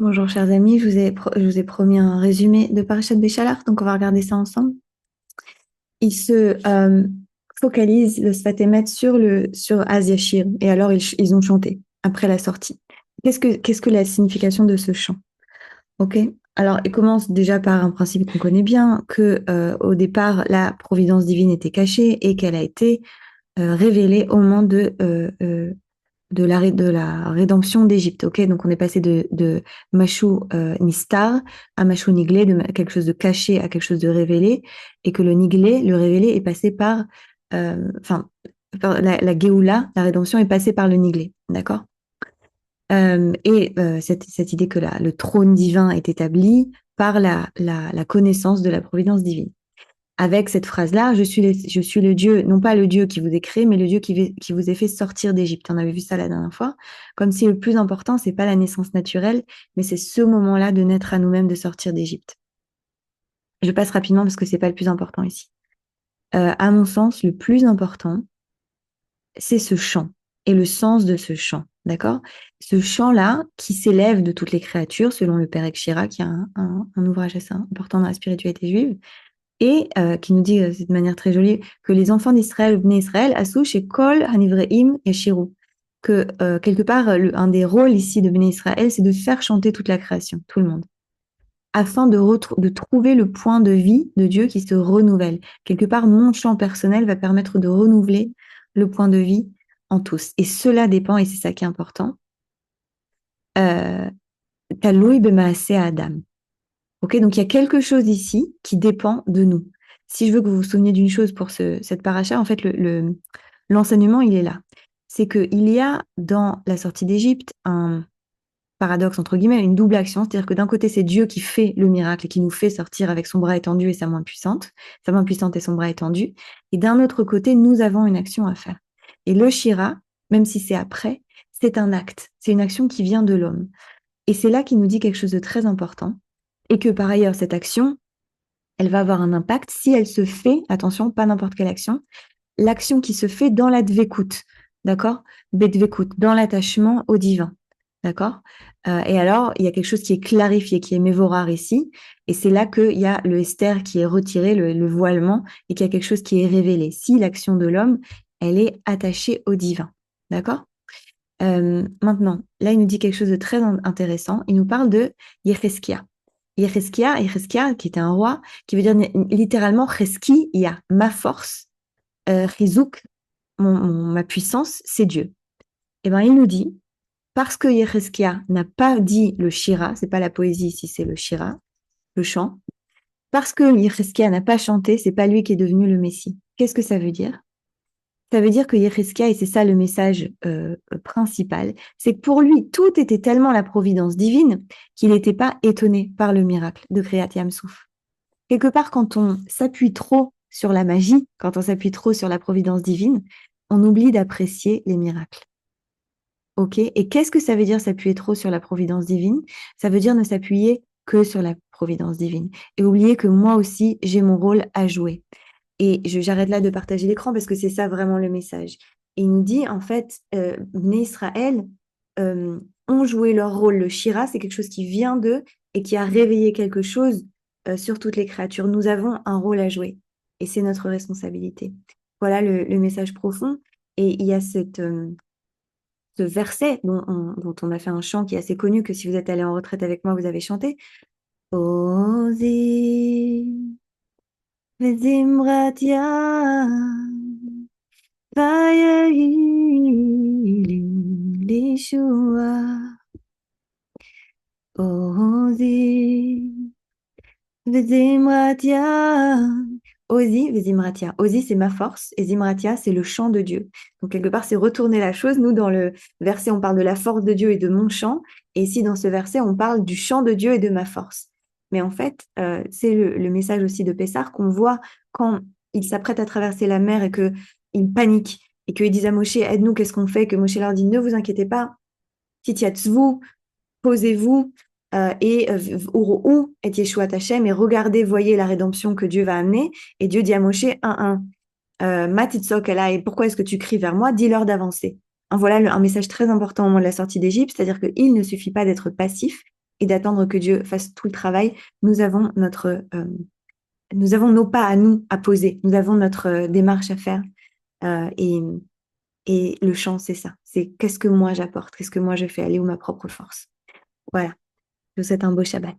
Bonjour chers amis, je vous ai promis un résumé de Parashat Béchalach, donc on va regarder ça ensemble. Il se focalise le Sfat Emet sur Az Yashir, et alors ils ont chanté après la sortie. Qu'est-ce que la signification de ce chant? Ok. Alors il commence déjà par un principe qu'on connaît bien, que au départ la providence divine était cachée et qu'elle a été révélée au moment de la rédemption d'Égypte. Ok, donc on est passé de Mashou Nistar à Mashou Niglé, de quelque chose de caché à quelque chose de révélé, et que le Niglé, le révélé, est passé enfin, par la Géoula, la rédemption est passée par le Niglé, d'accord? Cette idée que le trône divin est établi par la connaissance de la providence divine avec cette phrase-là, je suis le Dieu, non pas le Dieu qui vous a créé, mais le Dieu qui vous a fait sortir d'Égypte. On avait vu ça la dernière fois. Comme si le plus important, c'est pas la naissance naturelle, mais c'est ce moment-là de naître à nous-mêmes, de sortir d'Égypte. Je passe rapidement parce que c'est pas le plus important ici. À mon sens, le plus important, c'est ce chant et le sens de ce chant. D'accord? Ce chant-là qui s'élève de toutes les créatures, selon le Père Ekshira, qui a un ouvrage assez important dans la spiritualité juive, et qui nous dit de manière très jolie que les enfants d'Israël, Bnei Israël, Assou chez Kol Hanivreim Yashiru. Que quelque part, un des rôles ici de Bnei Israël, c'est de faire chanter toute la création, tout le monde, afin de trouver le point de vie de Dieu qui se renouvelle. Quelque part, mon chant personnel va permettre de renouveler le point de vie en tous. Et cela dépend, et c'est ça qui est important, euh, Taloui Bemaaseh Adam. Ok, donc il y a quelque chose ici qui dépend de nous. Si je veux que vous vous souveniez d'une chose pour cette paracha, en fait, l'enseignement, il est là. C'est qu'il y a dans la sortie d'Égypte un paradoxe, entre guillemets, une double action. C'est-à-dire que d'un côté, c'est Dieu qui fait le miracle et qui nous fait sortir avec son bras étendu et sa main puissante et son bras étendu. Et d'un autre côté, nous avons une action à faire. Et le Shira, même si c'est après, c'est un acte. C'est une action qui vient de l'homme. Et c'est là qu'il nous dit quelque chose de très important. Et que par ailleurs, cette action, elle va avoir un impact si elle se fait, attention, pas n'importe quelle action, l'action qui se fait dans la dvekut, d'accord? Bedvekut, dans l'attachement au divin, d'accord? Et alors, il y a quelque chose qui est clarifié, qui est mévorar ici, et c'est là qu'il y a le Esther qui est retiré, le voilement, et qu'il y a quelque chose qui est révélé. Si l'action de l'homme, elle est attachée au divin, d'accord? Maintenant, là, il nous dit quelque chose de très intéressant. Il nous parle de Yecheskia. Yecheskia, qui était un roi, qui veut dire littéralement Cheskia, ma force, Chizouk, ma puissance, c'est Dieu. Et bien, il nous dit, parce que Yecheskia n'a pas dit le Shira, c'est pas la poésie ici, c'est le Shira, le chant, parce que Yecheskia n'a pas chanté, c'est pas lui qui est devenu le Messie. Qu'est-ce que ça veut dire? Ça veut dire que Yecheskia, et c'est ça le message principal, c'est que pour lui, tout était tellement la providence divine qu'il n'était pas étonné par le miracle de Kriyat Yam-Souf. Quelque part, quand on s'appuie trop sur la magie, quand on s'appuie trop sur la providence divine, on oublie d'apprécier les miracles. Ok? Et qu'est-ce que ça veut dire s'appuyer trop sur la providence divine? Ça veut dire ne s'appuyer que sur la providence divine et oublier que moi aussi, j'ai mon rôle à jouer. Et j'arrête là de partager l'écran parce que c'est ça vraiment le message. Et il nous dit, en fait, Bnei Israël euh, ont joué leur rôle. Le Shira, c'est quelque chose qui vient d'eux et qui a réveillé quelque chose sur toutes les créatures. Nous avons un rôle à jouer et c'est notre responsabilité. Voilà le message profond. Et il y a ce verset dont on a fait un chant qui est assez connu, que si vous êtes allé en retraite avec moi, vous avez chanté. Ozi, וזמרתיה ויהי לי לישועה עוזי וזמרתיה. Ozi, Zimratia. Ozi, c'est ma force et Zimratia, c'est le chant de Dieu. Donc, quelque part, c'est retourner la chose. Nous, dans le verset, on parle de la force de Dieu et de mon chant. Et ici, dans ce verset, on parle du chant de Dieu et de ma force. Mais en fait, c'est le message aussi de Pessar qu'on voit quand il s'apprête à traverser la mer et qu'il panique et qu'ils disent à Moshe, aide-nous, qu'est-ce qu'on fait? Que Moshe leur dit, ne vous inquiétez pas, titiatzvou, posez-vous où est Yeshua Hachem et regardez, voyez la rédemption que Dieu va amener. Et Dieu dit à Moshe, Matitzok, et pourquoi est-ce que tu cries vers moi? Dis-leur d'avancer. Voilà un message très important au moment de la sortie d'Égypte, c'est-à-dire qu'il ne suffit pas d'être passif, et d'attendre que Dieu fasse tout le travail. Nous avons nous avons nos pas à nous à poser. Nous avons notre démarche à faire. Euh, et, et le chant, c'est ça. C'est qu'est-ce que moi j'apporte? Qu'est-ce que moi je fais? Aller où ma propre force? Voilà. Je vous souhaite un beau Shabbat.